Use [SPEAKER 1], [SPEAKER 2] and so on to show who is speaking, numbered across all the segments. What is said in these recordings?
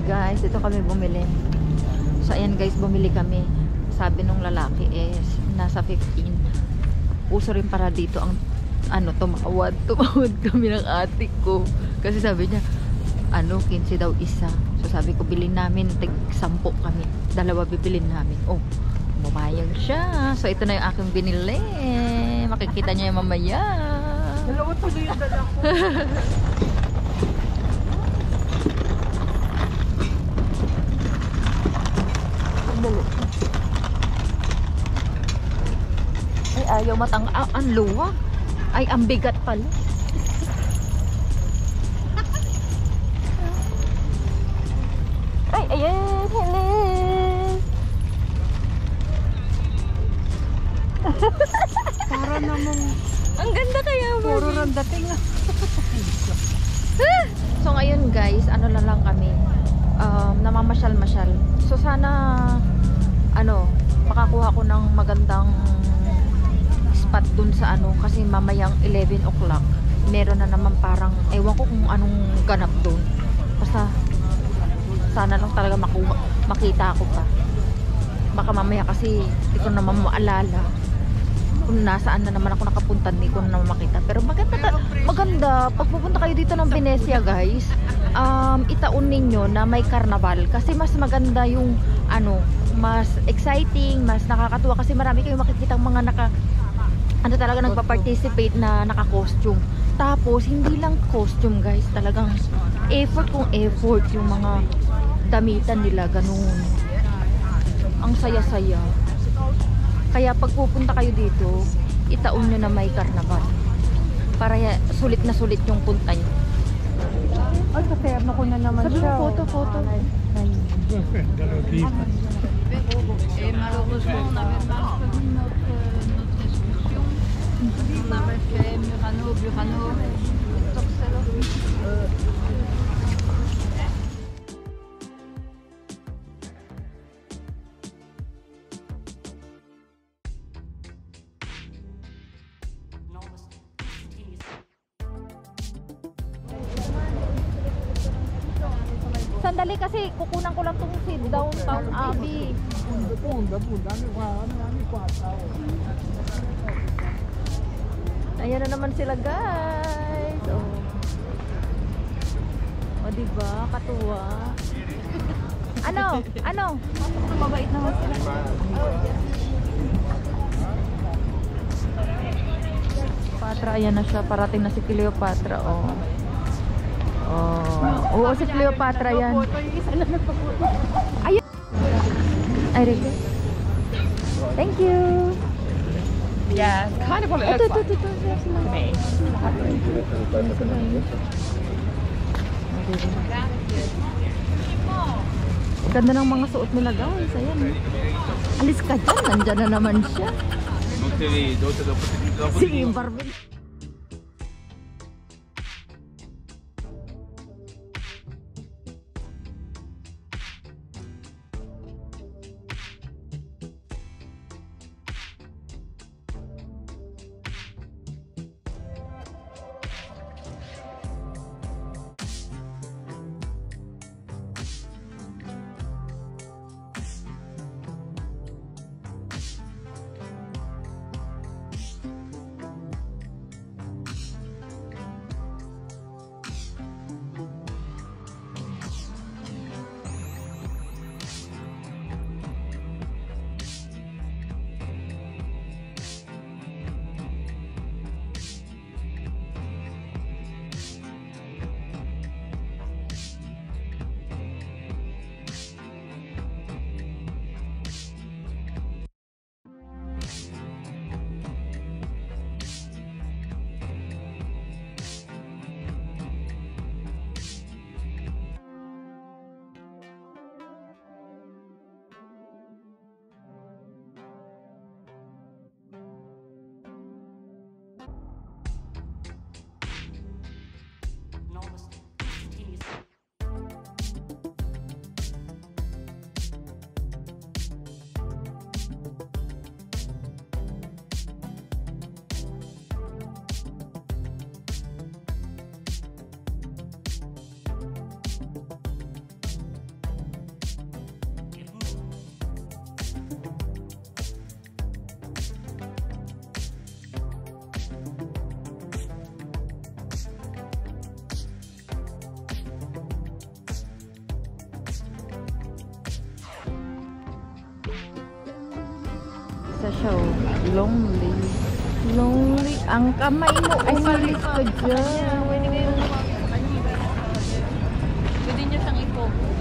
[SPEAKER 1] guys, dito kami bumili. So ayan guys, bumili kami. Sabi nung lalaki is nasa 15. Uso rin para dito ang tumawad kami ng ate ko. Kasi sabi niya 15 daw isa. So sabi ko bilhin namin, tig 10 kami. Dalawa bibilin namin. Oh, bumayag siya. So ito na yung aking binili. Makikita niya yung mamaya.
[SPEAKER 2] Dalawa tuloy yung dala ko.
[SPEAKER 1] Ay, ayaw ang luwag. Ay, ang bigat pala. Ay, ayan, hello.
[SPEAKER 2] Para namang
[SPEAKER 1] Ang ganda kaya ba?
[SPEAKER 2] puro rin dating na.
[SPEAKER 1] So ngayon guys, na lang kami. Namamasyal-masyal. So sana makakuha ko ng magandang spot dun sa kasi mamayang 11 o'clock meron na naman parang ewan ko kung anong ganap dun. Basta sana lang talaga makita ako pa. Baka mamaya kasi hindi ko naman maalala kung nasaan na naman ako nakapunta, hindi ko na naman makita. Pero maganda pag pupunta kayo dito ng Venezia guys, itaon ninyo na may carnival kasi mas maganda yung mas exciting, mas nakakatuwa kasi marami kayong makikitang mga talaga nagpa-participate na naka-costume. Tapos hindi lang costume guys, talagang effort kung effort yung mga damitan nila, ganun. Ang saya-saya. Kaya pag pupunta kayo dito, itaon nyo na may carnival para sulit na sulit yung punta nyo.
[SPEAKER 2] Ay, katerno ko na naman siya.
[SPEAKER 1] Photo.
[SPEAKER 3] Et malheureusement, on avait mal choisi notre excursion. On avait fait Murano, Torcello.
[SPEAKER 1] Sandali kasi kukunan ko lang tong si Downtown Abbey. Ayan na naman sila guys. O diba? Katuwa. Ano? Mabait naman sila. Cleopatra, ayan na siya. Parating na si Cleopatra. Oo, si Cleopatra yan. Ayun. Ay, Rico. Thank you.
[SPEAKER 3] Yeah, kind of what it looks like to me.
[SPEAKER 1] Ganda ng mga suot nila guys. Ayan. Alis ka dyan. Nandyan na naman siya. Si Barbie. Isa siya, oh. Lonely. Lonely. Ang kamay mo, umalis ka dyan.
[SPEAKER 3] Pwede kayong lumapit sa kanya. Pwede niyo siyang i-focus.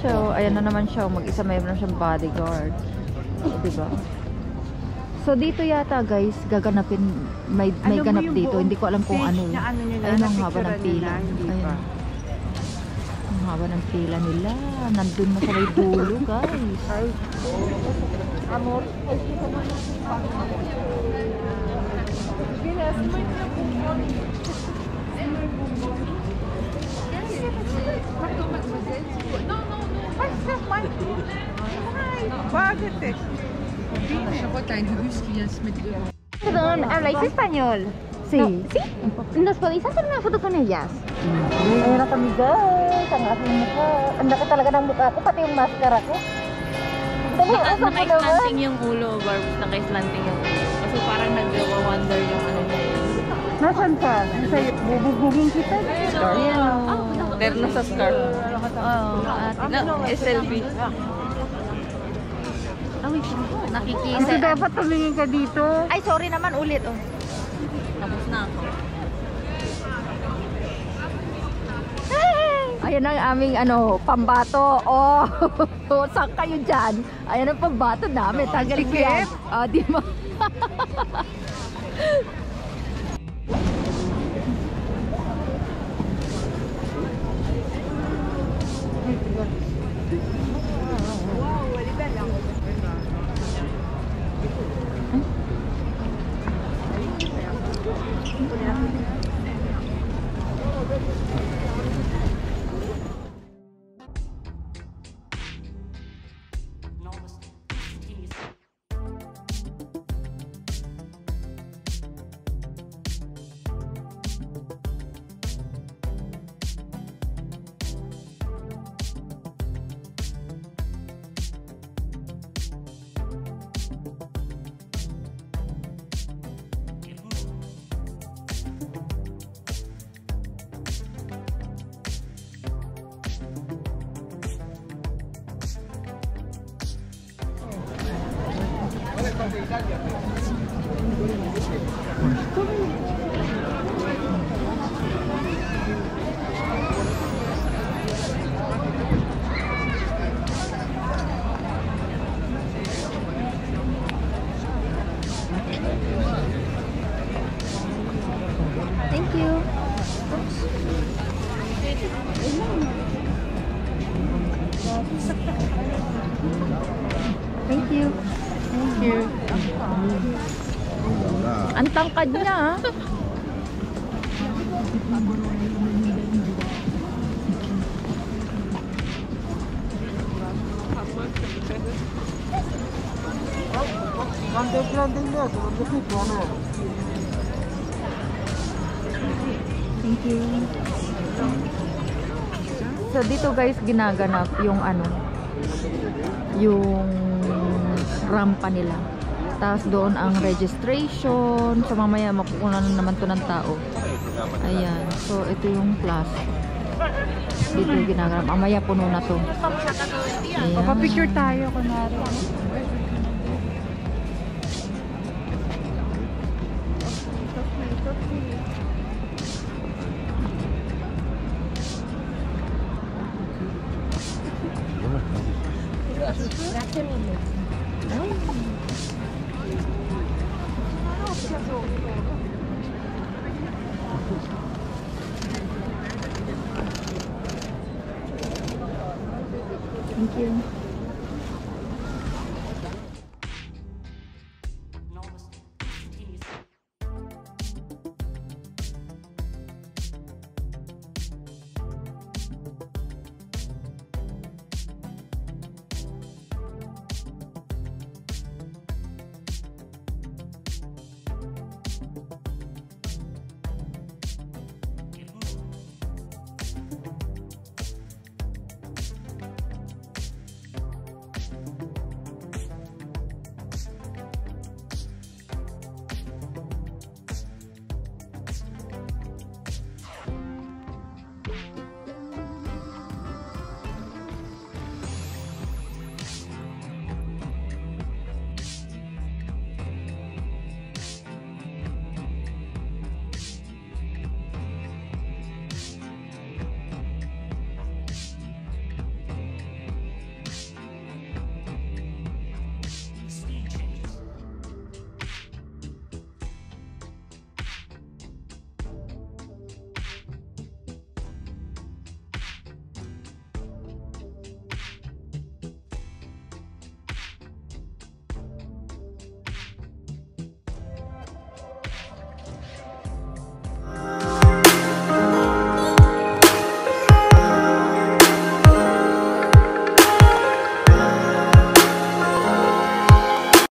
[SPEAKER 1] So, ayan na naman siya. Mag-isa mayroon na siyang bodyguard. Diba? So, dito yata guys, gaganapin, may
[SPEAKER 2] Alam mo
[SPEAKER 1] ganap
[SPEAKER 2] yung
[SPEAKER 1] dito.
[SPEAKER 2] buong
[SPEAKER 1] Hindi ko alam kung
[SPEAKER 2] stage
[SPEAKER 1] ano.
[SPEAKER 2] na ano nila,
[SPEAKER 1] Ayun ang haba ng
[SPEAKER 2] napicturean
[SPEAKER 1] pila.
[SPEAKER 2] nila, hindi
[SPEAKER 1] Ayun.
[SPEAKER 2] ba?
[SPEAKER 1] Ang haba ng pila nila. Nandun na sa may dulo guys.
[SPEAKER 2] Ay, amor. Bilas, may nabumbon. Bakit eh?
[SPEAKER 4] Perdón, ¿habláis español?
[SPEAKER 1] Sí.
[SPEAKER 4] No, ¿sí? ¿Nos podéis hacer una foto con ellas?
[SPEAKER 1] Ayun na kami guys. Ang aking mukha. Ang laki talaga ng mukha ko. Pati yung maskara ko. Dali, usap mo naman.
[SPEAKER 3] Naka-slanting yung ulo, Barbs. Naka-slanting yung ulo. Kasi parang nag-wonder yung ano niya.
[SPEAKER 2] Nasaan ka? Sa'yo, bubugugin kita.
[SPEAKER 3] Terno sa scarf. Oo. SLB.
[SPEAKER 2] Kasi dapat tumingin ka dito.
[SPEAKER 1] Ay, sorry naman ulit. Oh.
[SPEAKER 3] Tapos na ako.
[SPEAKER 1] Ayan ang aming pambato. Oh, saan kayo dyan? Ayan ang pambato namin. Tanggalin ko yan. Di ba? Thank you. Thank you.
[SPEAKER 2] you.
[SPEAKER 1] Ang tangkad niya, ah.
[SPEAKER 2] Thank you.
[SPEAKER 1] So dito guys ginaganap yung ano, yung rampa nila. Tapos doon ang registration. So mamaya makukuha na naman to ng tao. Ayan. So ito yung class. Dito yung ginaganap. Mamaya puno na to. Ayan.
[SPEAKER 2] Papapicture tayo, kunwari.
[SPEAKER 1] Thank you.